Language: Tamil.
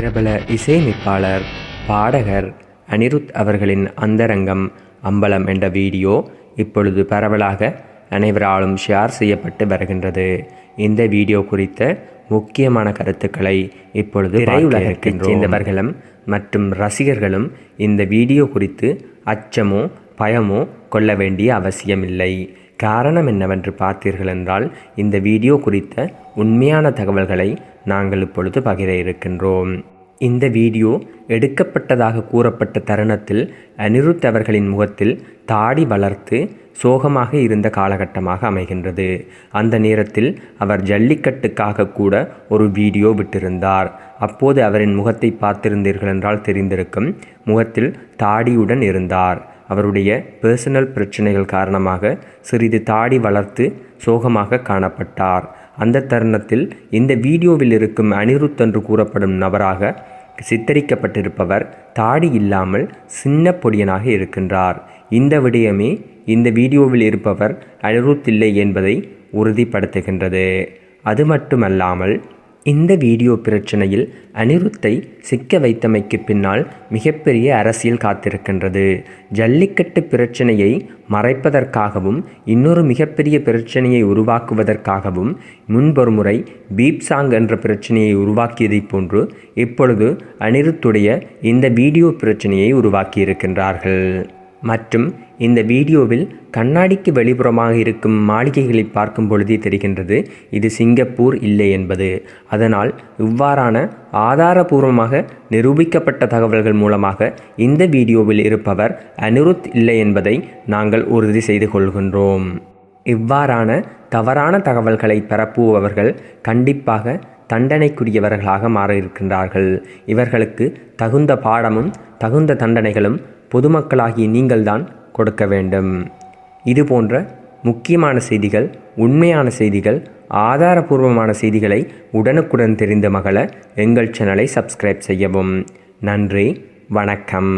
பிரபல இசையமைப்பாளர் பாடகர் அனிருத் அவர்களின் அந்தரங்கம் அம்பலம் என்ற வீடியோ இப்பொழுது பரவலாக அனைவராலும் ஷேர் செய்யப்பட்டு வருகின்றது. இந்த வீடியோ குறித்த முக்கியமான கருத்துக்களை இப்பொழுது திரையுலகத்தைச் சேர்ந்தவர்களும் மற்றும் ரசிகர்களும் இந்த வீடியோ குறித்து அச்சமோ பயமோ கொள்ள வேண்டிய அவசியமில்லை. காரணம் என்னவென்று பார்த்தீர்கள் என்றால், இந்த வீடியோ குறித்த உண்மையான தகவல்களை நாங்கள் இப்பொழுது பகிர இருக்கின்றோம். இந்த வீடியோ எடுக்கப்பட்டதாக கூறப்பட்ட தருணத்தில் அனிருத் அவர்களின் முகத்தில் தாடி வளர்த்து சோகமாக இருந்த காலகட்டமாக அமைகின்றது. அந்த நேரத்தில் அவர் ஜல்லிக்கட்டுக்காக கூட ஒரு வீடியோ விட்டிருந்தார். அப்போது அவரின் முகத்தை பார்த்திருந்தீர்கள் என்றால் தெரிந்திருக்கும். முகத்தில் தாடியுடன் இருந்தார். அவருடைய பர்சனல் பிரச்சனைகள் காரணமாக சிறிது தாடி வளர்த்து சோகமாக காணப்பட்டார். அந்த தருணத்தில் இந்த வீடியோவில் இருக்கும் அனிருத் என்று கூறப்படும் நபராக சித்தரிக்கப்பட்டிருப்பவர் தாடி இல்லாமல் சின்ன பொடியனாக இருக்கின்றார். இந்த விடயமே இந்த வீடியோவில் இருப்பவர் அனிருத் இல்லை என்பதை உறுதிப்படுத்துகின்றது. அது மட்டுமல்லாமல் இந்த வீடியோ பிரச்சனையில் அனிருத்தை சிக்க வைத்தமைக்கு பின்னால் மிகப்பெரிய அரசியல் காத்திருக்கின்றது. ஜல்லிக்கட்டு பிரச்சனையை மறைப்பதற்காகவும் இன்னொரு மிகப்பெரிய பிரச்சனையை உருவாக்குவதற்காகவும் முன்பொரு முறை பீப் சாங் என்ற பிரச்சனையை உருவாக்கியதை போன்று இப்பொழுது அனிருத்துடைய இந்த வீடியோ பிரச்சனையை உருவாக்கியிருக்கின்றார்கள். மற்றும் இந்த வீடியோவில் கண்ணாடிக்கு வெளிப்புறமாக இருக்கும் மாளிகைகளை பார்க்கும் பொழுதே தெரிகின்றது இது சிங்கப்பூர் இல்லை என்பது. அதனால் இவ்வாறான ஆதாரபூர்வமாக நிரூபிக்கப்பட்ட தகவல்கள் மூலமாக இந்த வீடியோவில் இருப்பவர் அனிருத் இல்லை என்பதை நாங்கள் உறுதி செய்து கொள்கின்றோம். இவ்வாறான தவறான தகவல்களை பரப்புபவர்கள் கண்டிப்பாக தண்டனைக்குரியவர்களாக மாற இருக்கின்றார்கள். இவர்களுக்கு தகுந்த பாடமும் தகுந்த தண்டனைகளும் பொதுமக்களாகிய நீங்கள்தான் கொடுக்க வேண்டும். இதுபோன்ற முக்கியமான செய்திகள், உண்மையான செய்திகள், ஆதாரபூர்வமான செய்திகளை உடனுக்குடன் தெரிந்து மகள எங்கள் சேனலை சப்ஸ்கிரைப் செய்யவும். நன்றி, வணக்கம்.